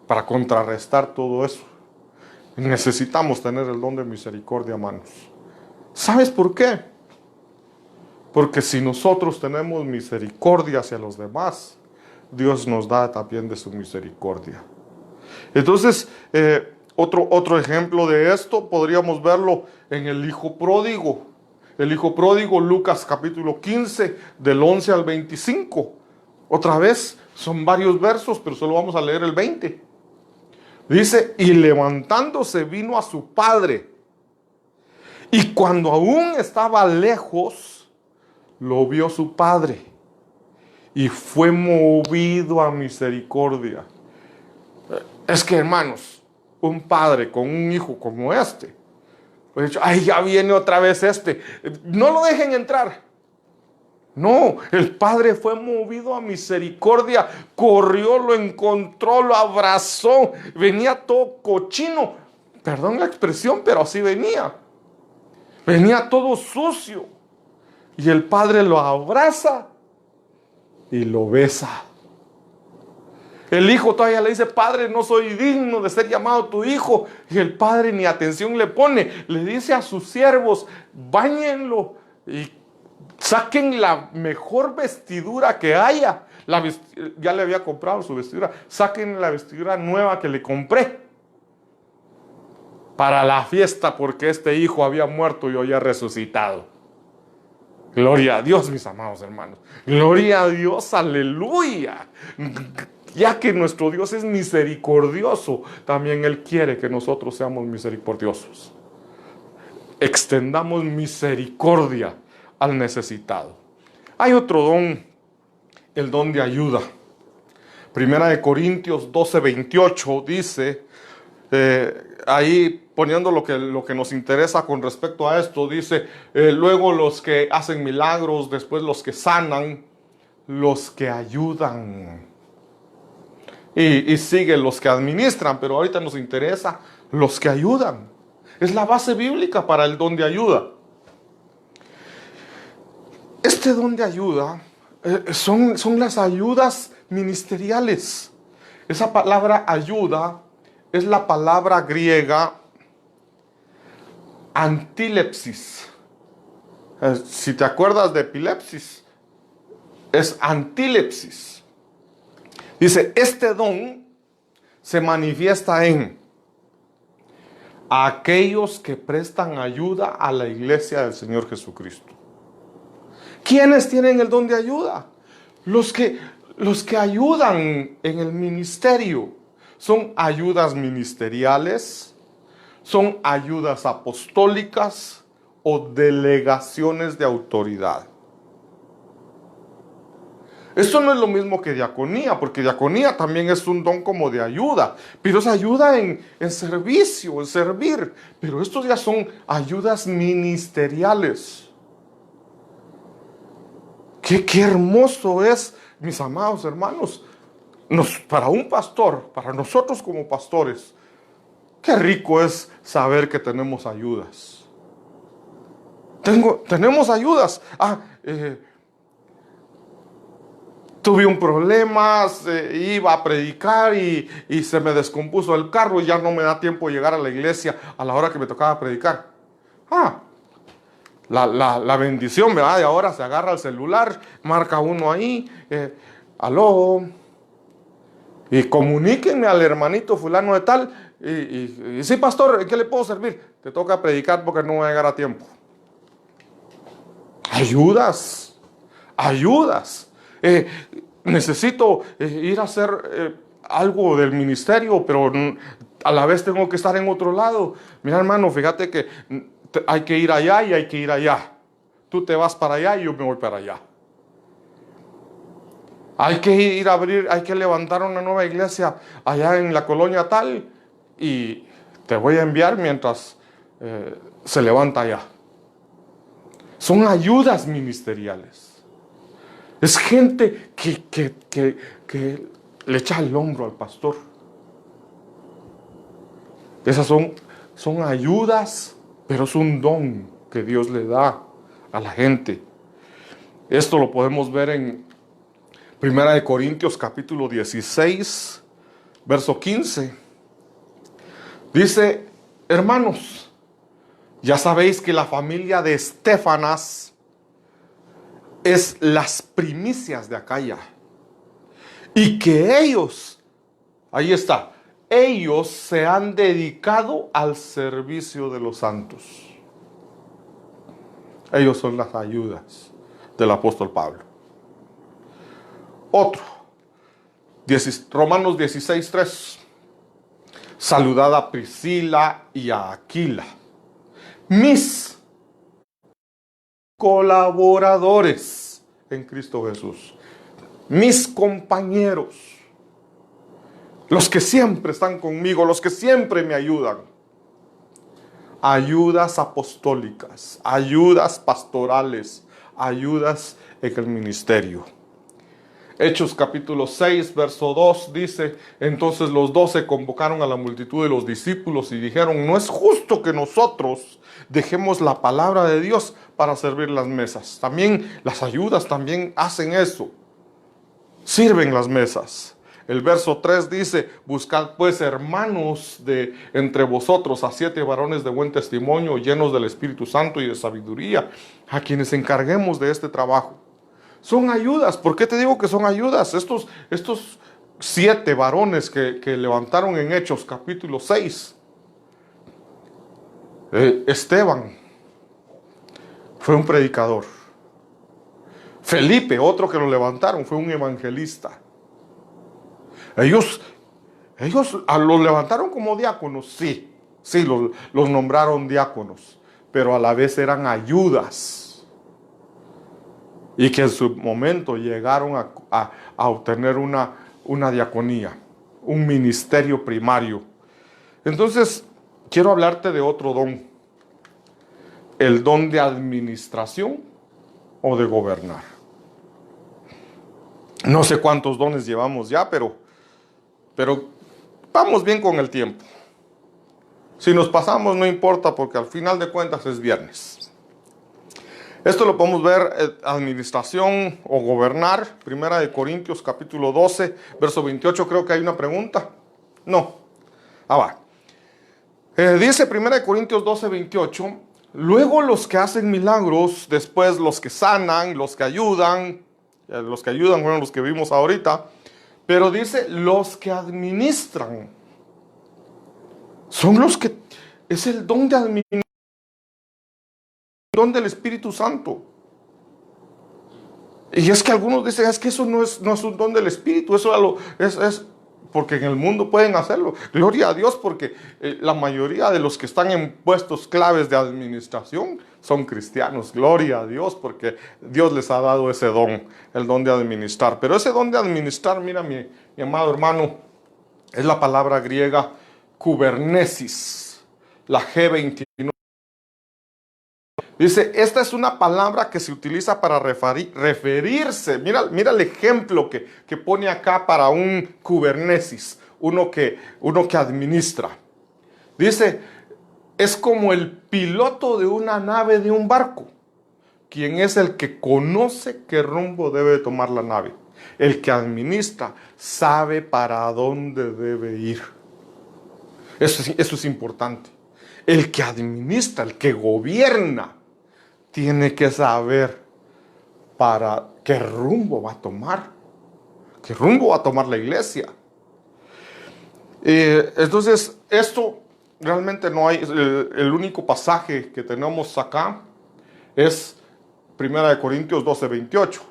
para contrarrestar todo eso. Necesitamos tener el don de misericordia, hermanos. ¿Sabes por qué? Porque si nosotros tenemos misericordia hacia los demás, Dios nos da también de su misericordia. Entonces, otro ejemplo de esto podríamos verlo en el hijo pródigo. El hijo pródigo, Lucas capítulo 15, del 11 al 25. Otra vez, son varios versos, pero solo vamos a leer el 20. Dice, y levantándose vino a su padre. Y cuando aún estaba lejos, lo vio su padre. Y fue movido a misericordia. Es que, hermanos, un padre con un hijo como este, pues dicho, ay, ya viene otra vez este, no lo dejen entrar. No, el padre fue movido a misericordia, corrió, lo encontró, lo abrazó, venía todo cochino, perdón la expresión, pero así venía todo sucio, y el padre lo abraza y lo besa. El hijo todavía le dice, padre, no soy digno de ser llamado tu hijo. Y el padre ni atención le pone. Le dice a sus siervos, báñenlo y saquen la mejor vestidura que haya. Ya le había comprado su vestidura. Saquen la vestidura nueva que le compré para la fiesta, porque este hijo había muerto y hoy ha resucitado. Gloria a Dios, mis amados hermanos. Gloria a Dios, aleluya. Ya que nuestro Dios es misericordioso, también Él quiere que nosotros seamos misericordiosos. Extendamos misericordia al necesitado. Hay otro don, el don de ayuda. Primera de Corintios 12:28 dice, ahí poniendo lo que nos interesa con respecto a esto, dice, luego los que hacen milagros, después los que sanan, los que ayudan. Y sigue los que administran, pero ahorita nos interesa los que ayudan. Es la base bíblica para el don de ayuda. Este don de ayuda son las ayudas ministeriales. Esa palabra ayuda es la palabra griega antilepsis. Si te acuerdas de epilepsis, es antilepsis. Dice, este don se manifiesta en aquellos que prestan ayuda a la iglesia del Señor Jesucristo. ¿Quiénes tienen el don de ayuda? Los que ayudan en el ministerio. Son ayudas ministeriales, son ayudas apostólicas o delegaciones de autoridad. Esto no es lo mismo que diaconía, porque diaconía también es un don como de ayuda, pero es ayuda en servicio, en servir. Pero estos ya son ayudas ministeriales. Qué hermoso es, mis amados hermanos, para un pastor, para nosotros como pastores, qué rico es saber que tenemos ayudas. Tenemos ayudas. Tuve un problema, iba a predicar y se me descompuso el carro y ya no me da tiempo de llegar a la iglesia a la hora que me tocaba predicar. La bendición, ¿verdad? Y ahora se agarra el celular, marca uno ahí, aló, y comuníquenme al hermanito fulano de tal, y sí, pastor, ¿en qué le puedo servir? Te toca predicar porque no voy a llegar a tiempo. Ayudas. Necesito ir a hacer algo del ministerio, pero a la vez tengo que estar en otro lado. Mira, hermano, fíjate que hay que ir allá y hay que ir allá. Tú te vas para allá y yo me voy para allá. Hay que ir a abrir, hay que levantar una nueva iglesia allá en la colonia tal y te voy a enviar mientras se levanta allá. Son ayudas ministeriales. Es gente que le echa el hombro al pastor. Esas son ayudas, pero es un don que Dios le da a la gente. Esto lo podemos ver en Primera de Corintios capítulo 16, verso 15. Dice, hermanos, ya sabéis que la familia de Estéfanas es las primicias de Acaya. Y que ellos, ahí está, ellos se han dedicado al servicio de los santos. Ellos son las ayudas del apóstol Pablo. Otro, Romanos 16:3. Saludad a Priscila y a Aquila, mis colaboradores en Cristo Jesús, mis compañeros, los que siempre están conmigo, los que siempre me ayudan. Ayudas apostólicas, ayudas pastorales, ayudas en el ministerio. Hechos capítulo 6, verso 2 dice, entonces los 12 convocaron a la multitud de los discípulos y dijeron, no es justo que nosotros dejemos la palabra de Dios para servir las mesas. También las ayudas también hacen eso, sirven las mesas. El verso 3 dice, buscad pues hermanos de entre vosotros a 7 varones de buen testimonio, llenos del Espíritu Santo y de sabiduría, a quienes encarguemos de este trabajo. Son ayudas. ¿Por qué te digo que son ayudas? Estos 7 varones que levantaron en Hechos capítulo 6. Esteban fue un predicador. Felipe, otro que lo levantaron, fue un evangelista. Ellos los levantaron como diáconos, sí, los nombraron diáconos, pero a la vez eran ayudas. Y que en su momento llegaron a obtener una diaconía, un ministerio primario. Entonces, quiero hablarte de otro don. El don de administración o de gobernar. No sé cuántos dones llevamos ya, pero vamos bien con el tiempo. Si nos pasamos no importa porque al final de cuentas es viernes. Esto lo podemos ver, administración o gobernar, Primera de Corintios capítulo 12, verso 28, creo que hay una pregunta. No, va. Dice Primera de Corintios 12, 28, luego los que hacen milagros, después los que sanan, los que ayudan fueron los que vimos ahorita, pero dice los que administran, son los que, es el don de administración. Don del Espíritu Santo. Y es que algunos dicen, es que eso no es un don del Espíritu, eso es porque en el mundo pueden hacerlo. Gloria a Dios, porque la mayoría de los que están en puestos claves de administración son cristianos. Gloria a Dios, porque Dios les ha dado ese don, el don de administrar. Pero ese don de administrar, mira mi amado hermano, es la palabra griega kubernesis, la G29. Dice, esta es una palabra que se utiliza para referirse. Mira el ejemplo que pone acá para un kubernesis, uno que administra. Dice, es como el piloto de una nave de un barco, quien es el que conoce qué rumbo debe tomar la nave. El que administra sabe para dónde debe ir. Eso es importante. El que administra, el que gobierna, tiene que saber para qué rumbo va a tomar. ¿Qué rumbo va a tomar la iglesia? Entonces, esto realmente no hay. El único pasaje que tenemos acá es 1 Corintios 12, 28.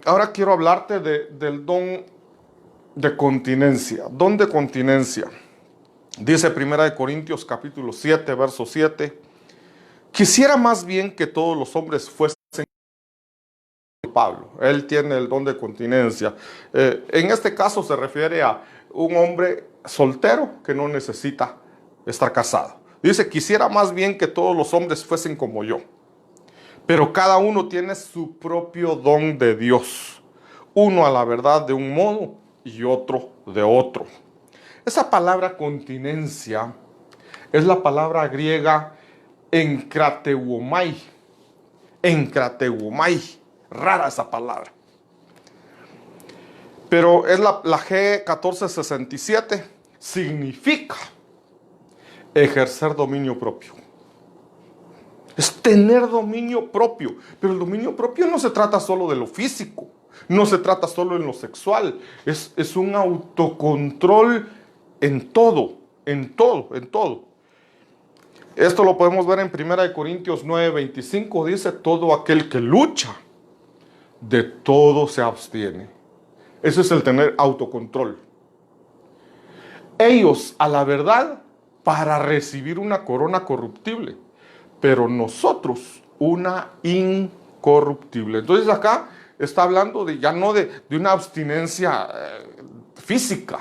Ahora quiero hablarte del don de continencia. Don de continencia. Dice 1 Corintios capítulo 7, verso 7. Quisiera más bien que todos los hombres fuesen Pablo. Él tiene el don de continencia. En este caso se refiere a un hombre soltero que no necesita estar casado. Dice, quisiera más bien que todos los hombres fuesen como yo. Pero cada uno tiene su propio don de Dios. Uno a la verdad de un modo y otro de otro. Esa palabra continencia es la palabra griega enkrateuomai. Enkrateuomai. Rara esa palabra. Pero es la G1467. Significa ejercer dominio propio. Es tener dominio propio. Pero el dominio propio no se trata solo de lo físico. No se trata solo en lo sexual. Es un autocontrol en todo. En todo, en todo. Esto lo podemos ver en 1 Corintios 9:25. Dice, todo aquel que lucha, de todo se abstiene. Eso es el tener autocontrol. Ellos, a la verdad, para recibir una corona corruptible, pero nosotros una incorruptible. Entonces acá está hablando de ya no de una abstinencia física,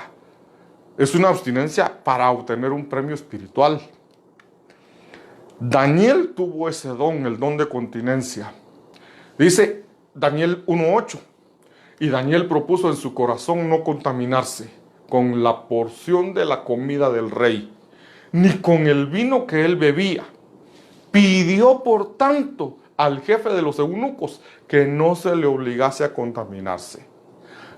es una abstinencia para obtener un premio espiritual. Daniel tuvo ese don, el don de continencia. Dice Daniel 1:8, y Daniel propuso en su corazón no contaminarse con la porción de la comida del rey, ni con el vino que él bebía. Pidió, por tanto, al jefe de los eunucos que no se le obligase a contaminarse.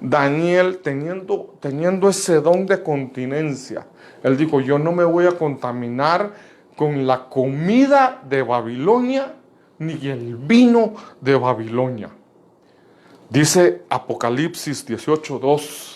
Daniel, teniendo ese don de continencia, él dijo, yo no me voy a contaminar con la comida de Babilonia, ni el vino de Babilonia. Dice Apocalipsis 18:2.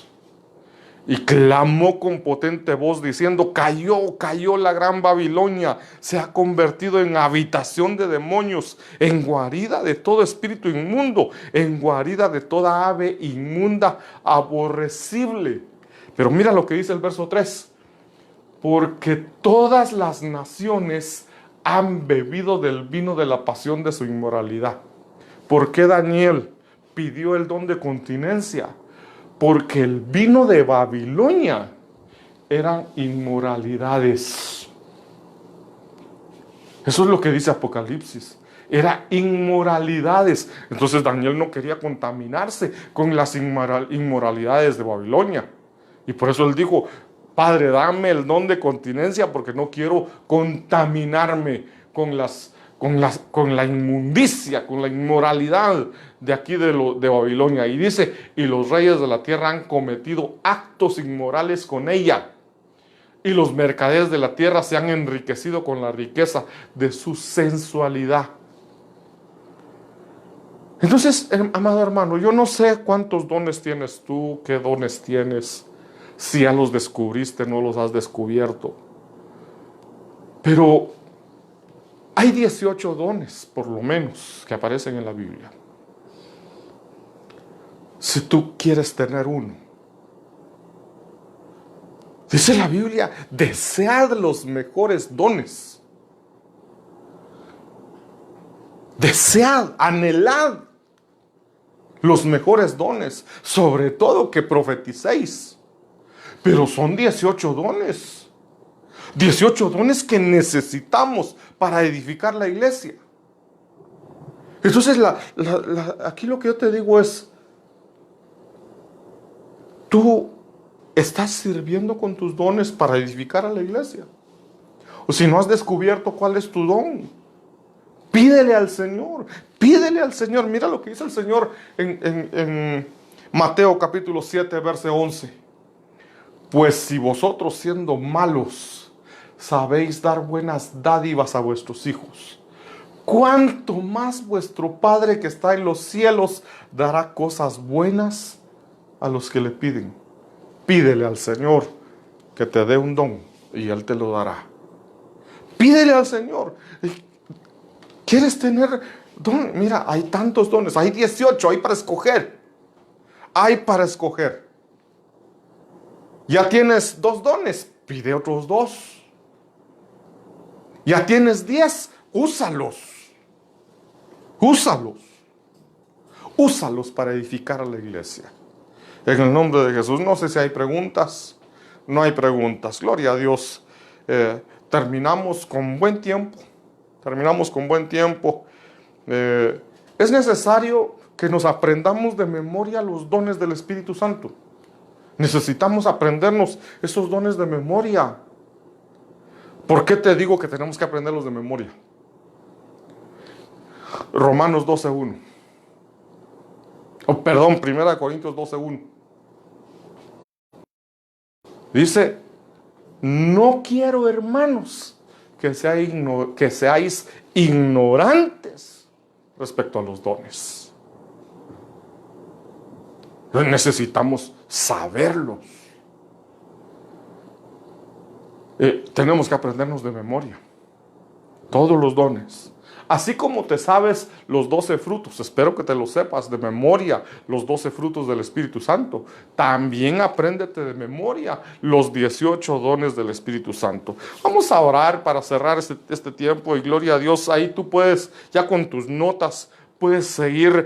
Y clamó con potente voz diciendo, cayó la gran Babilonia, se ha convertido en habitación de demonios, en guarida de todo espíritu inmundo, en guarida de toda ave inmunda, aborrecible. Pero mira lo que dice el verso 3. Porque todas las naciones han bebido del vino de la pasión de su inmoralidad. ¿Por qué Daniel pidió el don de continencia? Porque el vino de Babilonia eran inmoralidades. Eso es lo que dice Apocalipsis. Era inmoralidades. Entonces Daniel no quería contaminarse con las inmoralidades de Babilonia. Y por eso él dijo, Padre, dame el don de continencia porque no quiero contaminarme con la inmundicia, con la inmoralidad de aquí de Babilonia. Y dice, y los reyes de la tierra han cometido actos inmorales con ella. Y los mercaderes de la tierra se han enriquecido con la riqueza de su sensualidad. Entonces, amado hermano, yo no sé cuántos dones tienes tú, qué dones tienes, si ya los descubriste, no los has descubierto. Pero hay 18 dones, por lo menos, que aparecen en la Biblia. Si tú quieres tener uno, dice la Biblia, desead los mejores dones. Desead, anhelad los mejores dones, sobre todo que profeticéis. Pero son 18 dones. 18 dones que necesitamos para edificar la iglesia. Entonces, aquí lo que yo te digo es, tú estás sirviendo con tus dones para edificar a la iglesia. O si no has descubierto cuál es tu don, pídele al Señor. Pídele al Señor. Mira lo que dice el Señor en Mateo capítulo 7, verso 11. Pues si vosotros siendo malos sabéis dar buenas dádivas a vuestros hijos, ¿cuánto más vuestro Padre que está en los cielos dará cosas buenas a los que le piden? Pídele al Señor que te dé un don y Él te lo dará. Pídele al Señor. ¿Quieres tener don? Mira, hay tantos dones, hay 18, hay para escoger. Hay para escoger. Ya tienes 2 dones, pide otros 2. Ya tienes 10, úsalos. Úsalos. Úsalos para edificar a la iglesia. En el nombre de Jesús. No sé si hay preguntas. No hay preguntas. Gloria a Dios. Terminamos con buen tiempo. Terminamos con buen tiempo. Es necesario que nos aprendamos de memoria los dones del Espíritu Santo. Necesitamos aprendernos esos dones de memoria. ¿Por qué te digo que tenemos que aprenderlos de memoria? Romanos 12:1. Perdón, 1 Corintios 12:1. Dice, no quiero, hermanos, que seáis ignorantes respecto a los dones. Necesitamos saberlos. Tenemos que aprendernos de memoria todos los dones. Así como te sabes los 12 frutos, espero que te los sepas de memoria, los 12 frutos del Espíritu Santo. También apréndete de memoria los 18 dones del Espíritu Santo. Vamos a orar para cerrar este tiempo y gloria a Dios. Ahí tú puedes, ya con tus notas, puedes seguir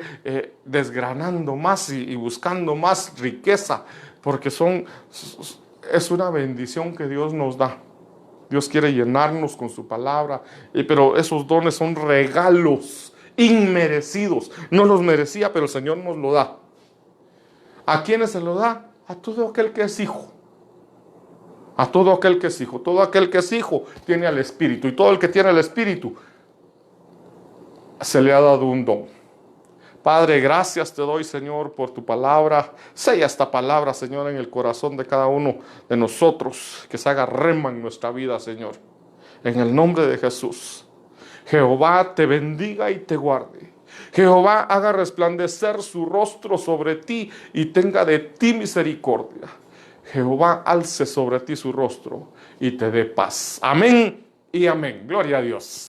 desgranando más y buscando más riqueza, porque es una bendición que Dios nos da. Dios quiere llenarnos con su palabra, pero esos dones son regalos inmerecidos. No los merecía, pero el Señor nos lo da. ¿A quiénes se lo da? A todo aquel que es hijo. A todo aquel que es hijo. Todo aquel que es hijo tiene al Espíritu. Y todo el que tiene al Espíritu se le ha dado un don. Padre, gracias te doy, Señor, por tu palabra. Sella esta palabra, Señor, en el corazón de cada uno de nosotros. Que se haga rema en nuestra vida, Señor. En el nombre de Jesús. Jehová te bendiga y te guarde. Jehová haga resplandecer su rostro sobre ti y tenga de ti misericordia. Jehová alce sobre ti su rostro y te dé paz. Amén y amén. Gloria a Dios.